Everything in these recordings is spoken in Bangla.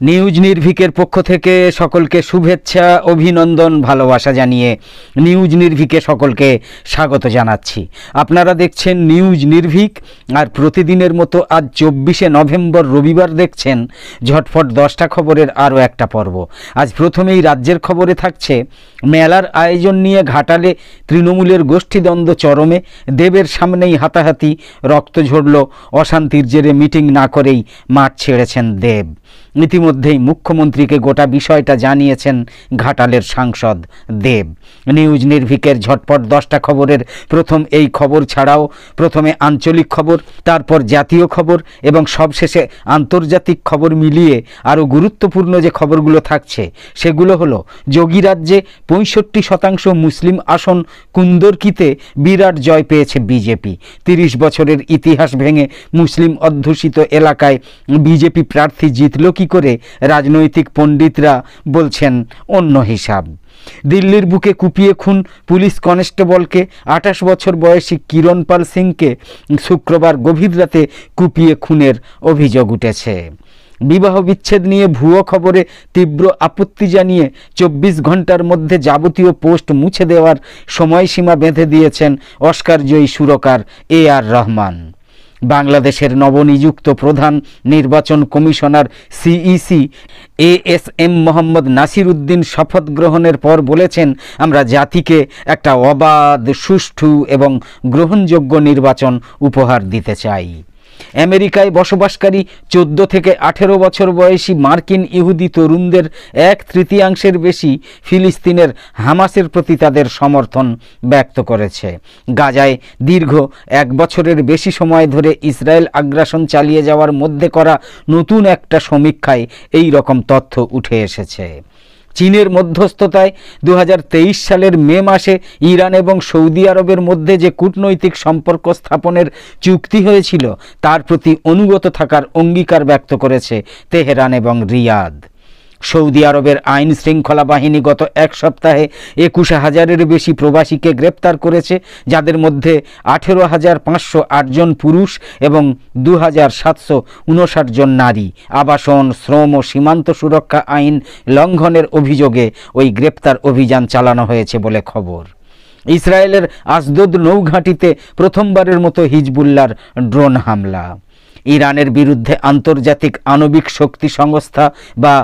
নিউজ নির্ভীকের পক্ষ থেকে সকলকে শুভেচ্ছা, অভিনন্দন, ভালোবাসা জানিয়ে নিউজ নির্ভীকে সকলকে স্বাগত জানাচ্ছি। আপনারা দেখছেন নিউজ নির্ভীক, আর প্রতিদিনের মতো আজ 24শে নভেম্বর রবিবার দেখছেন ঝটফট 10টা খবরের আরও একটা পর্ব। আজ প্রথমেই রাজ্যের খবরে থাকছে মেলার আয়োজন নিয়ে ঘাটালে তৃণমূলের গোষ্ঠীদ্বন্দ্ব চরমে, দেবের সামনেই হাতাহাতি, রক্ত ঝরল, অশান্তির জেরে মিটিং না করেই মাঠ ছেড়েছেন দেব। ইতিমধ্যেই মুখ্যমন্ত্রীকে গোটা বিষয়টা জানিয়েছেন ঘাটালের সাংসদ দেব। নিউজ নির্ভীকের ঝটপট 10টা খবরের প্রথম এই খবর ছাড়াও প্রথমে আঞ্চলিক খবর, তারপর জাতীয় খবর এবং সবশেষে আন্তর্জাতিক খবর মিলিয়ে আরও গুরুত্বপূর্ণ যে খবরগুলো থাকছে সেগুলো হলো যোগী রাজ্যে 65% মুসলিম আসন কুন্দরকিতে বিরাট জয় পেয়েছে বিজেপি। 30 বছরের ইতিহাস ভেঙে মুসলিম অধ্যুষিত এলাকায় বিজেপি প্রার্থী জিতল কি করে? রাজনৈতিক পণ্ডিতরা বলছেন অন্য হিসাব। দিল্লির বুকে কুপিয়ে খুন পুলিশ কনস্টেবলকে, 28 বছর বয়সী কিরণ পাল সিংকে শুক্রবার গভীর রাতে কুপিয়ে খুনের অভিযোগ উঠেছে। বিবাহ বিচ্ছেদ নিয়ে ভুয়ো খবরে তীব্র আপত্তি জানিয়ে 24 ঘন্টার মধ্যে যাবতীয় পোস্ট মুছে দেওয়ার সময়সীমা বেঁধে দিয়েছেন অস্কারজয়ী সুরকার AR রহমান। বাংলাদেশের নবনিযুক্ত প্রধান নির্বাচন commissioner CEC ASM Mohammad Nasir Uddin শপথ গ্রহণের পর বলেছেন, আমরা জাতিকে একটা অবাধ, সুষ্ঠু এবং গ্রহণযোগ্য নির্বাচন উপহার দিতে চাই। আমেরিকায় বসবাসকারী 14 থেকে 18 বছর বয়সী মার্কিন ইহুদি তরুণদের 1/3 বেশি ফিলিস্তিনের হামাসের প্রতি তাদের সমর্থন ব্যক্ত করেছে। গাজায় দীর্ঘ 1 বছরের বেশি সময় ধরে ইসরায়েল আগ্রাসন চালিয়ে যাওয়ার মধ্যে করা নতুন একটা সমীক্ষায় এই রকম তথ্য উঠে এসেছে। চীনের মধ্যস্থতায় 2023 সালের মে মাসে ইরান এবং সৌদি আরবের মধ্যে যে কূটনৈতিক সম্পর্ক স্থাপনের চুক্তি হয়েছিল তার প্রতি অনুগত থাকার অঙ্গীকার ব্যক্ত করেছে তেহরান এবং রিয়াদ। সৌদি আরবের আইন শৃঙ্খলা বাহিনী গত 1 সপ্তাহে 21,000-এর বেশি প্রবাসীকে গ্রেপ্তার করেছে, যাদের মধ্যে 18,508 জন পুরুষ এবং 2,759 জন নারী। আবাসন, শ্রম ও সীমান্ত সুরক্ষা আইন লঙ্ঘনের অভিযোগে ওই গ্রেপ্তার অভিযান চালানো হয়েছে বলে খবর। ইসরায়েলের আসদোদ নৌঘাঁটিতে প্রথমবারের মতো হিজবুল্লাহর ড্রোন হামলা। ইরানের বিরুদ্ধে আন্তর্জাতিক আণবিক শক্তি সংস্থা বা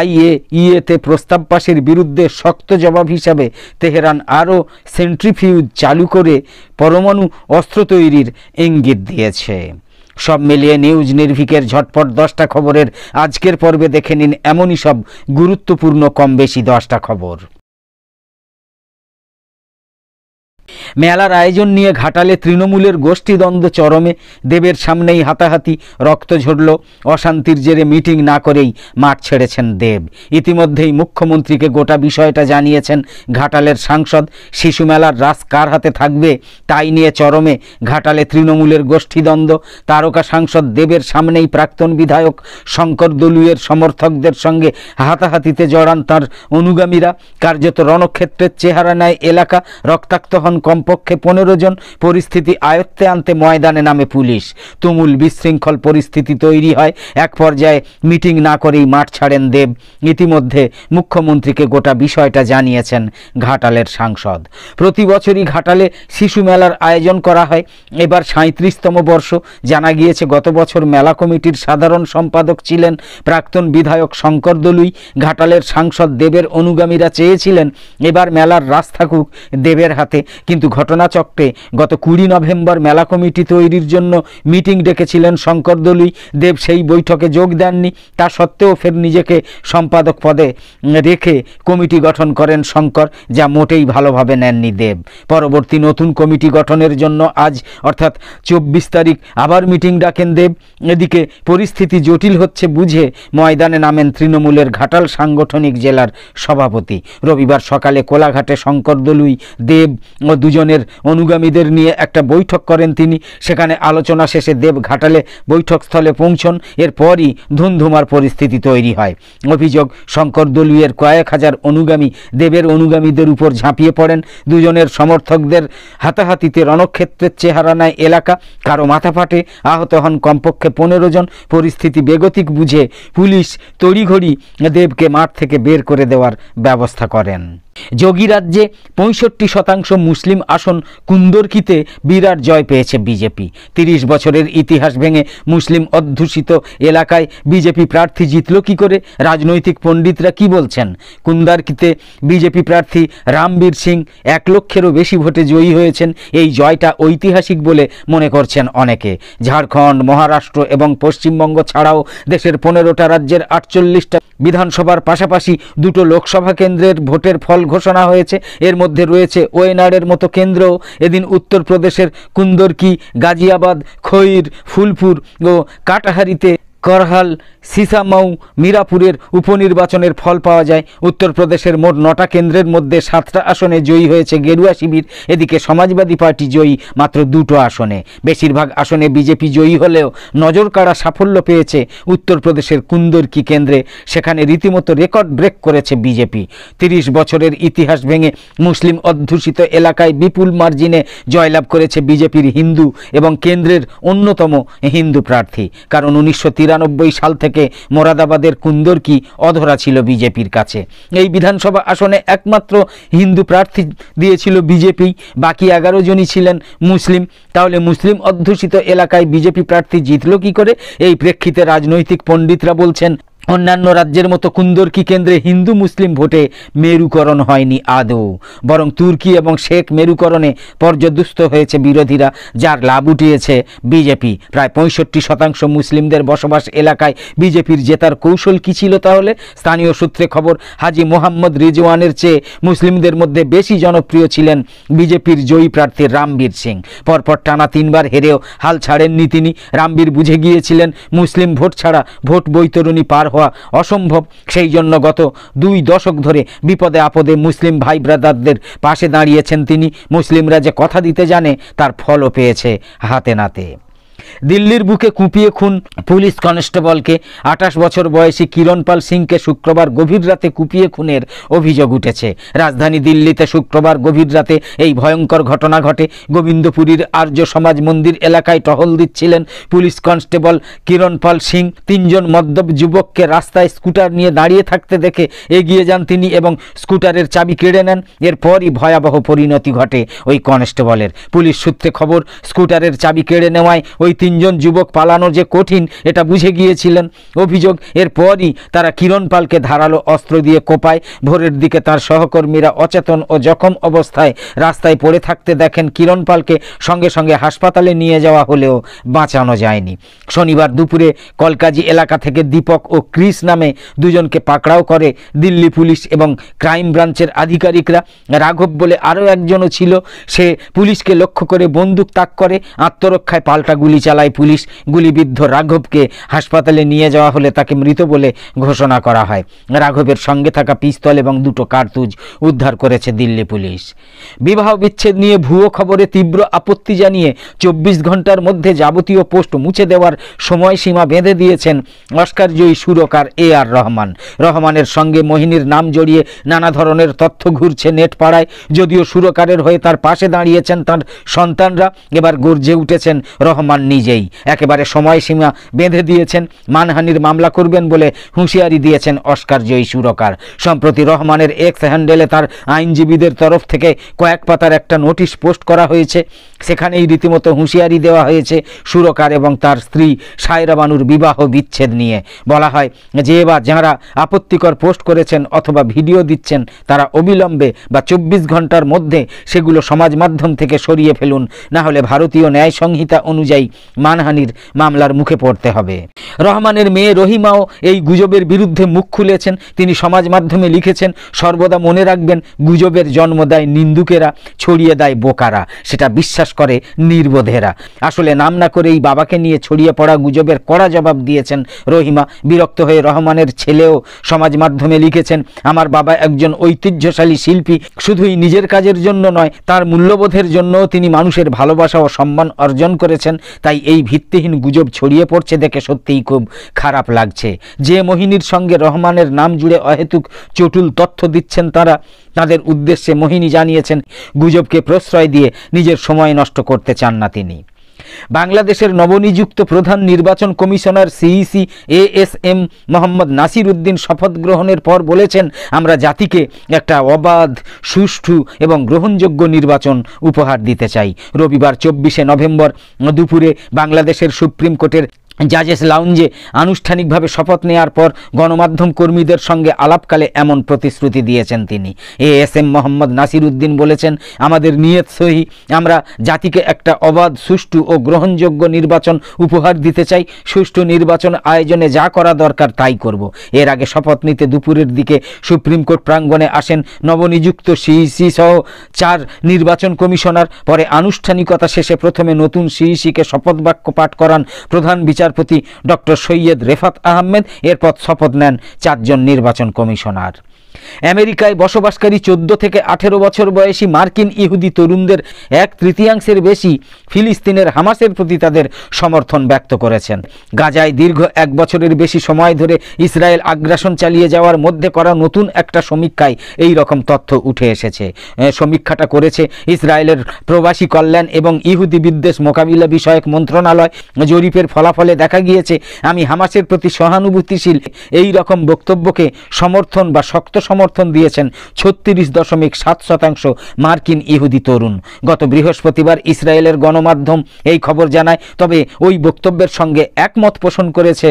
IAEA-তে প্রস্তাব পাশের বিরুদ্ধে শক্ত জবাব হিসাবে তেহরান আরও সেন্ট্রিফিউজ চালু করে পরমাণু অস্ত্র তৈরির ইঙ্গিত দিয়েছে। সব মিলিয়ে নিউজ নির্ভীকের ঝটপট 10টা খবরের আজকের পর্বে দেখে নিন এমনই সব গুরুত্বপূর্ণ কম বেশি 10টা খবর। মেলার আয়োজন নিয়ে ঘাটালে তৃণমূলের গোষ্ঠীদ্বন্দ্ব চরমে, দেবের সামনেই হাতাহাতি, রক্ত ঝরল, অশান্তির জেরে মিটিং না করেই মাঠ ছেড়েছেন দেব। ইতিমধ্যেই মুখ্যমন্ত্রীকে গোটা বিষয়টা জানিয়েছেন ঘাটালের সাংসদ। শিশু মেলার রাস কার হাতে থাকবে তাই নিয়ে চরমে ঘাটালে তৃণমূলের গোষ্ঠীদ্বন্দ্ব। তারকা সাংসদ দেবের সামনেই প্রাক্তন বিধায়ক শঙ্কর দলুইয়ের সমর্থকদের সঙ্গে হাতাহাতিতে জড়ান তাঁর অনুগামীরা। কার্যত রণক্ষেত্রের চেহারা নেয় এলাকা, রক্তাক্ত হন কমপক্ষে 15 জন। পরিস্থিতি আয়ত্তে আনতে ময়দানে নামে পুলিশ। তুমুল বিশৃঙ্খল পরিস্থিতি তৈরি হয়। এক পর্যায়ে মিটিং না করেই মাঠ ছাড়েন দেব। ইতিমধ্যে মুখ্যমন্ত্রীকে গোটা বিষয়টা জানিয়েছেন ঘাটালের সাংসদ। প্রতি বছরই ঘাটালে শিশু মেলার আয়োজন করা হয়, এবার 37তম বর্ষ। জানা গিয়েছে গত বছর মেলা কমিটির সাধারণ সম্পাদক ছিলেন প্রাক্তন বিধায়ক শঙ্কর দলুই। ঘাটালের সাংসদ দেবের অনুগামীরা চেয়েছিলেন এবার মেলার রাস থাকুক দেবের হাতে, কিন্তু ঘটনাচক্রে গত 20 নভেম্বর মেলা কমিটি তৈরির জন্য মিটিং ডেকেছিলেন শঙ্কর দলুই। দেব সেই বৈঠকে যোগ দেননি। তা সত্ত্বেও ফের নিজেকে সম্পাদক পদে রেখে কমিটি গঠন করেন শঙ্কর, যা মোটেই ভালোভাবে নেননি দেব। পরবর্তী নতুন কমিটি গঠনের জন্য আজ অর্থাৎ 24 তারিখ আবার মিটিং ডাকেন দেব। এদিকে পরিস্থিতি জটিল হচ্ছে বুঝে ময়দানে নামেন তৃণমূলের ঘাটাল সাংগঠনিক জেলার সভাপতি। রবিবার সকালে কোলাঘাটে শঙ্কর দলুই, দেব ও দুজন দুজনের অনুগামীদের নিয়ে একটা বৈঠক করেন তিনি। সেখানে আলোচনা শেষে দেব ঘাটালে বৈঠকস্থলে পৌঁছন। এরপরই ধুন্ধুমার পরিস্থিতি তৈরি হয়। অভিযোগ, শঙ্কর দলুইয়ের কয়েক হাজার অনুগামী দেবের অনুগামীদের উপর ঝাঁপিয়ে পড়েন। দুজনের সমর্থকদের হাতাহাতিতে রণক্ষেত্রের চেহারা নেয় এলাকা। কারো মাথা ফাটে, আহত হন কমপক্ষে 15 জন। পরিস্থিতি বেগতিক বুঝে পুলিশ তড়িঘড়ি দেবকে মাঠ থেকে বের করে দেওয়ার ব্যবস্থা করেন। যোগী রাজ্যে 65% মুসলিম আসন কুন্দরকিতে বিরাট জয় পেয়েছে বিজেপি। 30 বছরের ইতিহাস ভেঙে মুসলিম অধ্যুষিত এলাকায় বিজেপি প্রার্থী জিতল কি করে? রাজনৈতিক পণ্ডিতরা কি বলছেন? কুন্দরকিতে বিজেপি প্রার্থী রামবীর সিং 1 লক্ষেরও বেশি ভোটে জয়ী হয়েছেন। এই জয়টা ঐতিহাসিক বলে মনে করছেন অনেকে। ঝাড়খণ্ড, মহারাষ্ট্র এবং পশ্চিমবঙ্গ ছাড়াও দেশের 15টা রাজ্যের 48টা বিধানসভার পাশাপাশি 2টো লোকসভা কেন্দ্রের ভোটের ফল ঘোষণা হয়েছে। এর মধ্যে রয়েছে ওয়েনাডের মতো কেন্দ্রও। এদিন উত্তরপ্রদেশের কুন্দরকি, গাজিয়াবাদ, খৈর, ফুলপুর ও কাটাহারিতে করহাল, সিসামাউ, মিরাপুরের উপনির্বাচনের ফল পাওয়া যায়। উত্তরপ্রদেশের মোট 9টা কেন্দ্রের মধ্যে 7টা আসনে জয়ী হয়েছে গেরুয়া শিবির। এদিকে সমাজবাদী পার্টি জয়ী মাত্র 2টো আসনে। বেশিরভাগ আসনে বিজেপি জয়ী হলেও নজরকাড়া সাফল্য পেয়েছে উত্তরপ্রদেশের কুন্দরকি কেন্দ্রে। সেখানে রীতিমতো রেকর্ড ব্রেক করেছে বিজেপি। 30 বছরের ইতিহাস ভেঙে মুসলিম অধ্যুষিত এলাকায় বিপুল মার্জিনে জয়লাভ করেছে বিজেপির হিন্দু এবং কেন্দ্রের অন্যতম হিন্দু প্রার্থী। কারণ 1993 সাল থেকে মোরাদাবাদের কুন্দরকি অধরা ছিল বিজেপির কাছে। এই বিধানসভা আসনে একমাত্র হিন্দু প্রার্থী দিয়েছিল বিজেপি, বাকি 11 জনই ছিলেন মুসলিম। তাহলে মুসলিম অধ্যুষিত এলাকায় বিজেপি প্রার্থী জিতল কি করে? এই প্রেক্ষিতে রাজনৈতিক পণ্ডিতরা বলছেন, অন্যান্য রাজ্যের মতো কুন্দরকি কেন্দ্রে হিন্দু মুসলিম ভোটে মেরুকরণ হয়নি আদৌ, বরং তুর্কি এবং শেখ মেরুকরণে পর্যদুস্ত হয়েছে বিরোধীরা, যার লাভ উঠিয়েছে বিজেপি। প্রায় 65% মুসলিমদের বসবাস এলাকায় বিজেপির জেতার কৌশল কী ছিল তাহলে? স্থানীয় সূত্রে খবর, হাজি মোহাম্মদ রিজওয়ানের চেয়ে মুসলিমদের মধ্যে বেশি জনপ্রিয় ছিলেন বিজেপির জয়ী প্রার্থী রামবীর সিং। পরপর টানা 3বার হেরেও হাল ছাড়েননি তিনি। রামবীর বুঝে গিয়েছিলেন মুসলিম ভোট ছাড়া ভোট বৈতরণী পার হওয়া অসম্ভব। সেই জন্য গত 2 দশক ধরে বিপদে আপদে মুসলিম ভাই ব্রাদারদের পাশে দাঁড়িয়েছেন তিনি। মুসলিমরা যে কথা দিতে জানে তার ফলও পেয়েছে হাতে নাতে। দিল্লির বুকে কুপিয়ে খুন পুলিশ কনস্টেবলকে। 28 বছর বয়সী কিরণপাল সিংকে শুক্রবার গভীর রাতে কুপিয়ে খুনের অভিযোগ উঠেছে। রাজধানী দিল্লিতে শুক্রবার গভীর রাতে এই ভয়ঙ্কর ঘটনা ঘটে। গোবিন্দপুরীর আর্য সমাজ মন্দির এলাকায় টহল দিচ্ছিলেন পুলিশ কনস্টেবল কিরণপাল সিং। 3 জন মদ্যপ যুবককে রাস্তায় স্কুটার নিয়ে দাঁড়িয়ে থাকতে দেখে এগিয়ে যান তিনি এবং স্কুটারের চাবি কেড়ে নেন। এরপরই ভয়াবহ পরিণতি ঘটে ওই কনস্টেবলের। পুলিশ সূত্রে খবর, স্কুটারের চাবি কেড়ে নেওয়ায় ওই 3 জন যুবক পালানো যে কঠিন এটা বুঝে গিয়েছিলেন। অভিযোগ, এরপরই তারা কিরণপালকে ধারালো অস্ত্র দিয়ে কোপায়। ভোরের দিকে তার সহকর্মীরা অচেতন ও জখম অবস্থায় রাস্তায় পড়ে থাকতে দেখেন কিরণপালকে। সঙ্গে সঙ্গে হাসপাতালে নিয়ে যাওয়া হলেও বাঁচানো যায়নি। শনিবার দুপুরে কলকাজি এলাকা থেকে দীপক ও ক্রিস নামে 2 জনকে পাকড়াও করে দিল্লি পুলিশ এবং ক্রাইম ব্রাঞ্চের আধিকারিকরা। রাঘব বলে আরও একজনও ছিল। সে পুলিশকে লক্ষ্য করে বন্দুক তাক করে। আত্মরক্ষায় পাল্টা গুলি চালায় পুলিশ। গুলিবিদ্ধ রাঘবকে হাসপাতালে নিয়ে যাওয়া হলে তাকে মৃত বলে ঘোষণা করা হয়। রাঘবের সঙ্গে থাকা পিস্তল এবং 2টো কার্তুজ উদ্ধার করেছে দিল্লি পুলিশ। বিবাহ বিচ্ছেদ নিয়ে ভুয়ো খবরে তীব্র আপত্তি জানিয়ে 24 ঘন্টার মধ্যে যাবতীয় পোস্ট মুছে দেওয়ার সময়সীমা বেঁধে দিয়েছেন অস্কার জয়ী সুরকার AR রহমান। রহমানের সঙ্গে মোহিনীর নাম জড়িয়ে নানা ধরনের তথ্য ঘুরছে নেট পাড়ায়। যদিও সুরকারের হয়ে তার পাশে দাঁড়িয়েছেন তার সন্তানরা, এবার গর্জে উঠেছেন রহমান নিজেই। একেবারে সময়সীমা বেঁধে দিয়েছেন। মানহানির মামলা করবেন বলে হুঁশিয়ারি দিয়েছেন অস্কার জয়ী সুরকার। সম্প্রতি রহমানের এক্স হ্যান্ডেলে তার আইনজীবীদের তরফ থেকে কয়েক পাতার একটা নোটিশ পোস্ট করা হয়েছে। সেখানেই রীতিমতো হুঁশিয়ারি দেওয়া হয়েছে সুরকার এবং তার স্ত্রী সায়রা বানুর বিবাহ বিচ্ছেদ নিয়ে। বলা হয় যে বা যাঁরা আপত্তিকর পোস্ট করেছেন অথবা ভিডিও দিচ্ছেন তারা অবিলম্বে বা 24 ঘন্টার মধ্যে সেগুলো সমাজ মাধ্যম থেকে সরিয়ে ফেলুন, না হলে ভারতীয় ন্যায় সংহিতা অনুযায়ী মানহানির মামলার মুখে পড়তে হবে। রহমানের মেয়ে রহিমাও এই গুজবের বিরুদ্ধে মুখ খুলেছেন। তিনি সমাজ মাধ্যমে লিখেছেন, সর্বদা মনে রাখবেন, গুজবের জন্ম দেয় নিন্দুকেরা, ছড়িয়ে দেয় বোকারা, সেটা বিশ্বাস করে নির্বোধেরা। আসলে নাম না করেই বাবাকে নিয়ে ছড়িয়ে পড়া গুজবের কড়া জবাব দিয়েছেন রহিমা। বিরক্ত হয়ে রহমানের ছেলেও সমাজ মাধ্যমে লিখেছেন, আমার বাবা একজন ঐতিহ্যশালী শিল্পী, শুধুই নিজের কাজের জন্য নয়, তার মূল্যবোধের জন্যও তিনি মানুষের ভালোবাসা ও সম্মান অর্জন করেছেন। তাই এই ভিত্তিহীন গুজব ছড়িয়ে পড়ছে দেখে সত্যিই খুব খারাপ লাগছে। যে মোহিনীর সঙ্গে রহমানের নাম জুড়ে অহেতুক চটুল তথ্য দিচ্ছেন তারা, তাদের উদ্দেশ্যে মোহিনী জানিয়েছেন, গুজবকে প্রশ্রয় দিয়ে নিজের সময় নষ্ট করতে চান না তিনি। বাংলাদেশের নবনিযুক্ত প্রধান নির্বাচন commissioner CEC ASM Mohammad Nasir Uddin শপথ গ্রহণের পর বলেছেন, আমরা জাতিকে একটা অবাধ, সুষ্ঠু এবং গ্রহণযোগ্য নির্বাচন উপহার দিতে চাই। রবিবার 24শে নভেম্বর দুপুরে বাংলাদেশের সুপ্রিম কোর্টের জাজেস লাউঞ্জে আনুষ্ঠানিকভাবে শপথ নেওয়ার পর গণমাধ্যম কর্মীদের সঙ্গে আলাপকালে এমন প্রতিশ্রুতি দিয়েছেন তিনি। ASM মোহাম্মদ নাসির উদ্দিন বলেছেন, আমাদের নিয়ত সহি, আমরা জাতিকে একটা অবাধ, সুষ্ঠু ও গ্রহণযোগ্য নির্বাচন উপহার দিতে চাই। সুষ্ঠু নির্বাচন আয়োজনে যা করা দরকার তাই করব। এর আগে শপথ নিতে দুপুরের দিকে সুপ্রিম কোর্ট প্রাঙ্গণে আসেন নবনিযুক্ত সিইসি সহ 4 নির্বাচন কমিশনার। পরে আনুষ্ঠানিকতা শেষে প্রথমে নতুন সিইসিকে শপথ বাক্য পাঠ করান প্রধান বিচারপতি ডক্টর সৈয়দ রেফাত আহমেদ। এরপর শপথ নেন 4 জন নির্বাচন কমিশনার। আমেরিকায় বসবাসকারী 14 থেকে 18 বছর বয়সী মার্কিন ইহুদি তরুণদের 1/3 বেশি ফিলিস্তিনের হামাসের প্রতি তাদের সমর্থন ব্যক্ত করেছেন। গাজায় দীর্ঘ 1 বছরের বেশি সময় ধরে ইসরায়েল আগ্রাসন চালিয়ে যাওয়ার মধ্যে করা নতুন একটা সমীক্ষায় এই রকম তথ্য উঠে এসেছে। সমীক্ষাটা করেছে ইসরায়েলের প্রবাসী কল্যাণ এবং ইহুদি বিদ্বেষ মোকাবিলা বিষয়ক মন্ত্রণালয়। জরিপের ফলাফলে দেখা গিয়েছে, আমি হামাসের প্রতি সহানুভূতিশীল, এই রকম বক্তব্যকে সমর্থন বা শক্ত সমর্থন দিয়েছেন 36.7% মার্কিন ইহুদি তরুণ। গত বৃহস্পতিবার ইসরায়েলের গণমাধ্যম এই খবর জানায়। তবে ওই বক্তব্যের সঙ্গে একমত পোষণ করেছে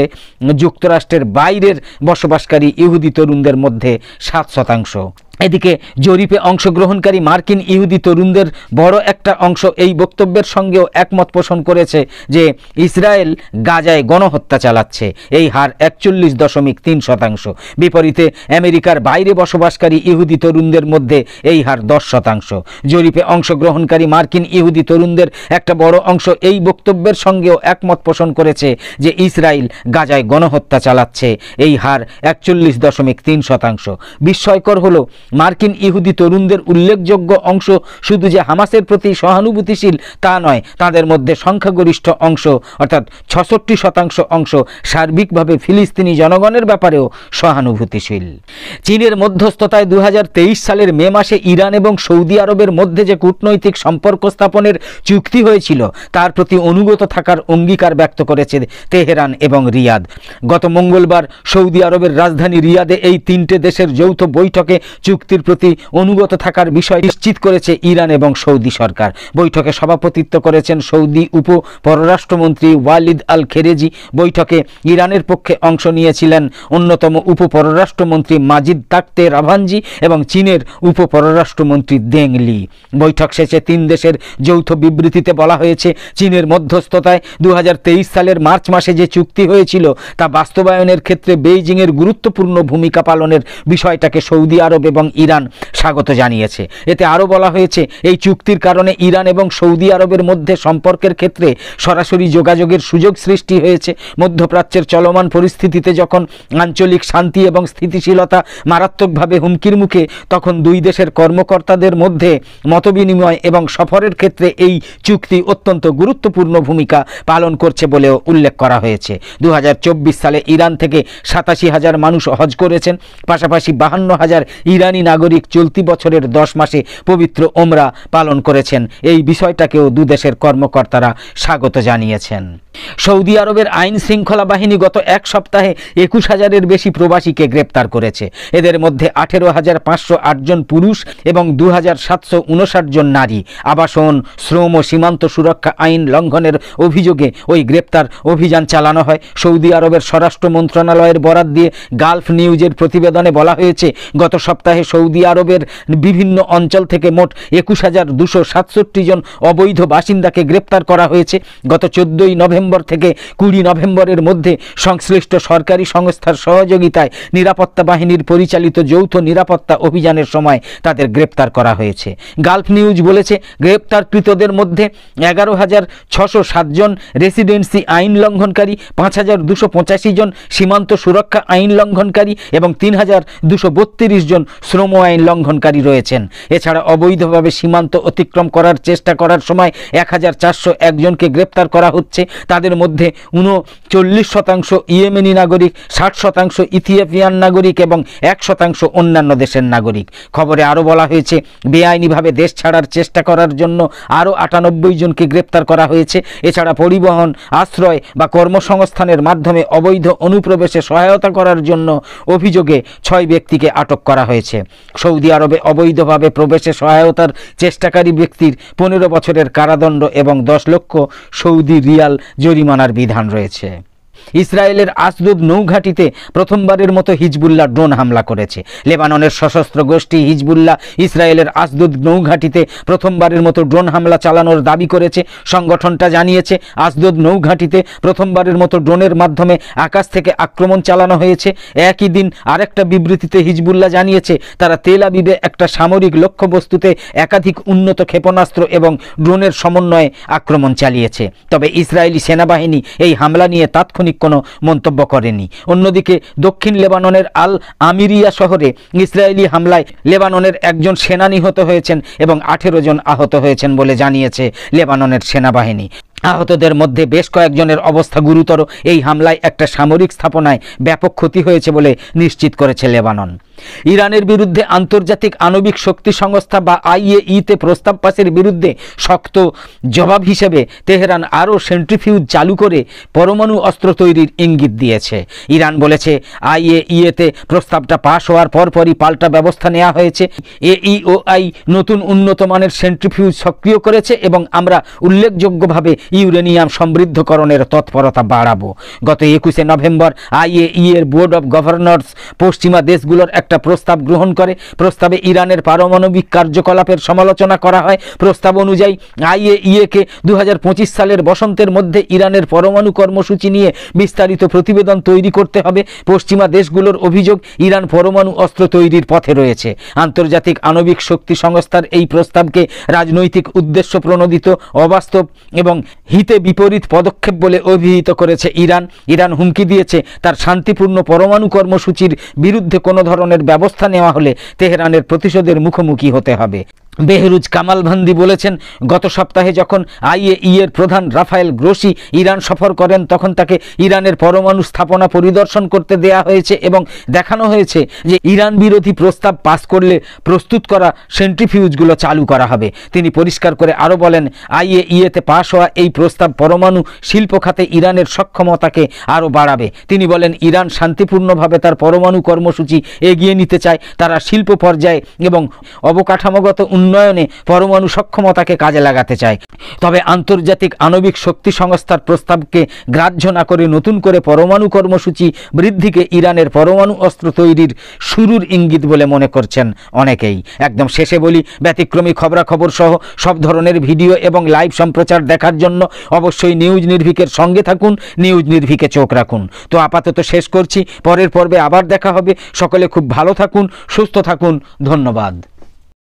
যুক্তরাষ্ট্রের বাইরের বসবাসকারী ইহুদি তরুণদের মধ্যে 7%। এদিকে জরিপে অংশগ্রহণকারী মার্কিন ইহুদি তরুণদের বড় একটা অংশ এই বক্তব্যের সঙ্গেও একমত পোষণ করেছে যে ইসরায়েল গাজায় গণহত্যা চালাচ্ছে। এই হার 41.3%। বিপরীতে আমেরিকার বাইরে বসবাসকারী ইহুদি তরুণদের মধ্যে এই হার 10%। জরিপে অংশগ্রহণকারী মার্কিন ইহুদি তরুণদের একটা বড় অংশ এই বক্তব্যের সঙ্গেও একমত পোষণ করেছে যে ইসরায়েল গাজায় গণহত্যা চালাচ্ছে। এই হার 41.3%। বিস্ময়কর হলো, মার্কিন ইহুদি তরুণদের উল্লেখযোগ্য অংশ শুধু যে হামাসের প্রতি সহানুভূতিশীল তা নয়, তাদের মধ্যে সংখ্যাগরিষ্ঠ অংশ অর্থাৎ 66% অংশ সার্বিকভাবে ফিলিস্তিনি জনগণের ব্যাপারেও সহানুভূতিশীল। চীনের মধ্যস্থতায় 2023 সালের মে মাসে ইরান এবং সৌদি আরবের মধ্যে যে কূটনৈতিক সম্পর্ক স্থাপনের চুক্তি হয়েছিল তার প্রতি অনুগত থাকার অঙ্গীকার ব্যক্ত করেছে তেহরান এবং রিয়াদ। গত মঙ্গলবার সৌদি আরবের রাজধানী রিয়াদে এই 3টে দেশের যৌথ বৈঠকে চুক্তির প্রতি অনুগত থাকার বিষয় নিশ্চিত করেছে ইরান এবং সৌদি সরকার। বৈঠকে সভাপতিত্ব করেছেন সৌদি উপ পররাষ্ট্রমন্ত্রী ওয়ালিদ আল খেরেজি। বৈঠকে ইরানের পক্ষে অংশ নিয়েছিলেন অন্যতম উপ পররাষ্ট্রমন্ত্রী মাজিদ তাকতে রাভানজি এবং চীনের উপ পররাষ্ট্রমন্ত্রী দেং লি। বৈঠক শেষে 3 দেশের যৌথ বিবৃতিতে বলা হয়েছে, চীনের মধ্যস্থতায় 2023 সালের মার্চ মাসে যে চুক্তি হয়েছিল তা বাস্তবায়নের ক্ষেত্রে বেইজিংয়ের গুরুত্বপূর্ণ ভূমিকা পালনের বিষয়টাকে সৌদি আরব এবং ইরান স্বাগত জানিয়েছে। এতে আরও বলা হয়েছে, এই চুক্তির কারণে ইরান এবং সৌদি আরবের মধ্যে সম্পর্কের ক্ষেত্রে সরাসরি যোগাযোগের সুযোগ সৃষ্টি হয়েছে। মধ্যপ্রাচ্যের চলমান পরিস্থিতিতে যখন আঞ্চলিক শান্তি এবং স্থিতিশীলতা মারাত্মকভাবে হুমকির মুখে, তখন 2 দেশের কর্মকর্তাদের মধ্যে মতবিনিময় এবং সফরের ক্ষেত্রে এই চুক্তি অত্যন্ত গুরুত্বপূর্ণ ভূমিকা পালন করছে বলেও উল্লেখ করা হয়েছে। 2024 সালে ইরান থেকে 87,000 মানুষ হজ করেছেন। পাশাপাশি 52,000 ইরানি নাগরিক চলতি বছরের 10 মাসে পবিত্র ওমরা পালন করেছেন। এই বিষয়টাকেও 2 দেশের কর্মকর্তারা স্বাগত জানিয়েছেন। সৌদি আরবের আইন শৃঙ্খলা বাহিনী গত 1 সপ্তাহে 21,000-এর বেশি প্রবাসীকে গ্রেপ্তার করেছে। এদের মধ্যে 18,508 জন পুরুষ এবং 2,759 জন নারী। আবাসন, শ্রম ও সীমান্ত সুরক্ষা আইন লঙ্ঘনের অভিযোগে ওই গ্রেপ্তার অভিযান চালানো হয়। সৌদি আরবের স্বরাষ্ট্র মন্ত্রণালয়ের বরাত দিয়ে গালফ নিউজের প্রতিবেদনে বলা হয়েছে, গত সপ্তাহে সপ্তাহে সৌদি আরবের বিভিন্ন অঞ্চল থেকে মোট 21,267 জন অবৈধ বাসিন্দাকে গ্রেপ্তার করা হয়েছে। গত 14 নভেম্বর থেকে 20 নভেম্বরের মধ্যে সংশ্লিষ্ট সরকারি সংস্থার সহযোগিতায় নিরাপত্তা বাহিনীর পরিচালিত যৌথ নিরাপত্তা অভিযানের সময় তাদের গ্রেপ্তার করা হয়েছে। গালফ নিউজ বলেছে, গ্রেপ্তারকৃতদের মধ্যে 11,607 জন রেসিডেন্সি আইন লঙ্ঘনকারী, 5,285 জন সীমান্ত সুরক্ষা আইন লঙ্ঘনকারী এবং 3,232 জন শ্রম আইন লঙ্ঘনকারী রয়েছেন। এছাড়া অবৈধভাবে সীমান্ত অতিক্রম করার চেষ্টা করার সময় 1,401 জনকে গ্রেপ্তার করা হচ্ছে। তাদের মধ্যে 39% ইয়েমেনি নাগরিক, 60% ইথিওপিয়ান নাগরিক এবং 1% অন্যান্য দেশের নাগরিক। খবরে আরও বলা হয়েছে, বেআইনিভাবে দেশ ছাড়ার চেষ্টা করার জন্য আরও 98 জনকে গ্রেপ্তার করা হয়েছে। এছাড়া পরিবহন, আশ্রয় বা কর্মসংস্থানের মাধ্যমে অবৈধ অনুপ্রবেশে সহায়তা করার জন্য অভিযোগে 6 ব্যক্তিকে আটক করা হয়েছে। সৌদি আরবে অবৈধভাবে প্রবেশে সহায়তার চেষ্টাকারী ব্যক্তির 15 বছরের কারাদণ্ড এবং 10 লক্ষ সৌদি রিয়াল জরিমানার বিধান রয়েছে। ইসরায়েলের আসদুদ নৌঘাঁটিতে প্রথমবারের মতো হিজবুল্লাহ ড্রোন হামলা করেছে। লেবাননের সশস্ত্র গোষ্ঠী হিজবুল্লাহ ইসরায়েলের আসদুদ নৌঘাঁটিতে প্রথমবারের মতো ড্রোন হামলা চালানোর দাবি করেছে। সংগঠনটা জানিয়েছে, আসদুদ নৌঘাঁটিতে প্রথমবারের মতো ড্রোনের মাধ্যমে আকাশ থেকে আক্রমণ চালানো হয়েছে। একই দিন আরেকটা বিবৃতিতে হিজবুল্লাহ জানিয়েছে, তারা তেল আবিবে একটা সামরিক লক্ষ্যবস্তুতে একাধিক উন্নত ক্ষেপণাস্ত্র এবং ড্রোনের সমন্বয়ে আক্রমণ চালিয়েছে। তবে ইসরায়েলি সেনাবাহিনী এই হামলা নিয়ে তাৎক্ষণিক কোনো মন্তব্য করেনি। অন্যদিকে দক্ষিণ লেবাননের আল আমিরিয়া শহরে ইসরায়েলি হামলায় লেবাননের একজন সেনা নিহত হয়েছেন এবং 18 জন আহত হয়েছেন বলে জানিয়েছে লেবাননের সেনাবাহিনী। আহতদের মধ্যে বেশ কয়েকজনের অবস্থা গুরুতর। এই হামলায় একটা সামরিক স্থাপনায় ব্যাপক ক্ষতি হয়েছে বলে নিশ্চিত করেছে লেবানন। ইরানের বিরুদ্ধে আন্তর্জাতিক আণবিক শক্তি সংস্থা বা IAEA-তে প্রস্তাব পাসের বিরুদ্ধে শক্ত জবাব হিসেবে তেহরান আরও সেন্ট্রিফিউজ চালু করে পরমাণু অস্ত্র তৈরির ইঙ্গিত দিয়েছে। ইরান বলেছে, IAEA-তে প্রস্তাবটা পাশ হওয়ার পরপরই পাল্টা ব্যবস্থা নেওয়া হয়েছে। AEOI নতুন উন্নত মানের সেন্ট্রিফিউজ সক্রিয় করেছে এবং আমরা উল্লেখযোগ্যভাবে ইউরেনিয়াম সমৃদ্ধকরণের তৎপরতা বাড়াবো। গত 21 নভেম্বর IAEA-এর বোর্ড অব গভর্নর্স পশ্চিমা দেশগুলোর একটা প্রস্তাব গ্রহণ করে। প্রস্তাবে ইরানের পারমাণবিক কার্যকলাপের সমালোচনা করা হয়। প্রস্তাব অনুযায়ী IAEA-কে 2025 সালের বসন্তের মধ্যে ইরানের পরমাণু কর্মসূচি নিয়ে বিস্তারিত প্রতিবেদন তৈরি করতে হবে। পশ্চিমা দেশগুলোর অভিযোগ, ইরান পরমাণু অস্ত্র তৈরির পথে রয়েছে। আন্তর্জাতিক আণবিক শক্তি সংস্থার এই প্রস্তাবকে রাজনৈতিক উদ্দেশ্য প্রণোদিত, অবাস্তব এবং হিতে বিপরীত পদক্ষেপ বলে অভিহিত করেছে ইরান। ইরান হুমকি দিয়েছে, তার শান্তিপূর্ণ পরমাণু কর্মসূচির বিরুদ্ধে কোনো ধরনের ব্যবস্থা নেওয়া হলে তেহরানের প্রতিশোধের মুখোমুখি হতে হবে। বেহরুজ কামালভান্দি বলেছেন, গত সপ্তাহে যখন IAEA-এর প্রধান রাফায়েল গ্রোসি ইরান সফর করেন তখন তাকে ইরানের পরমাণু স্থাপনা পরিদর্শন করতে দেয়া হয়েছে এবং দেখানো হয়েছে যে ইরান বিরোধী প্রস্তাব পাস করলে প্রস্তুত করা সেন্ট্রিফিউজগুলো চালু করা হবে। তিনি পরিষ্কার করে আরও বলেন, IAEA-তে পাশ হওয়া এই প্রস্তাব পরমাণু শিল্প খাতে ইরানের সক্ষমতাকে আরও বাড়াবে। তিনি বলেন, ইরান শান্তিপূর্ণভাবে তার পরমাণু কর্মসূচি এগিয়ে নিতে চায়। তারা শিল্প পর্যায়ে এবং অবকাঠামোগত উন্নয়নে পরমাণু সক্ষমতাকে কাজে লাগাতে চায়। তবে আন্তর্জাতিক আণবিক শক্তি সংস্থার প্রস্তাবকে গ্রাহ্য না করে নতুন করে পরমাণু কর্মসূচি বৃদ্ধিকে ইরানের পরমাণু অস্ত্র তৈরির শুরুর ইঙ্গিত বলে মনে করছেন অনেকেই। একদম শেষে বলি, ব্যতিক্রমী খবরাখবর সহ সব ধরনের ভিডিও এবং লাইভ সম্প্রচার দেখার জন্য অবশ্যই নিউজ নির্ভীকের সঙ্গে থাকুন, নিউজ নির্ভীকে চোখ রাখুন। তো আপাতত শেষ করছি, পরের পর্বে আবার দেখা হবে। সকলে খুব ভালো থাকুন, সুস্থ থাকুন। ধন্যবাদ।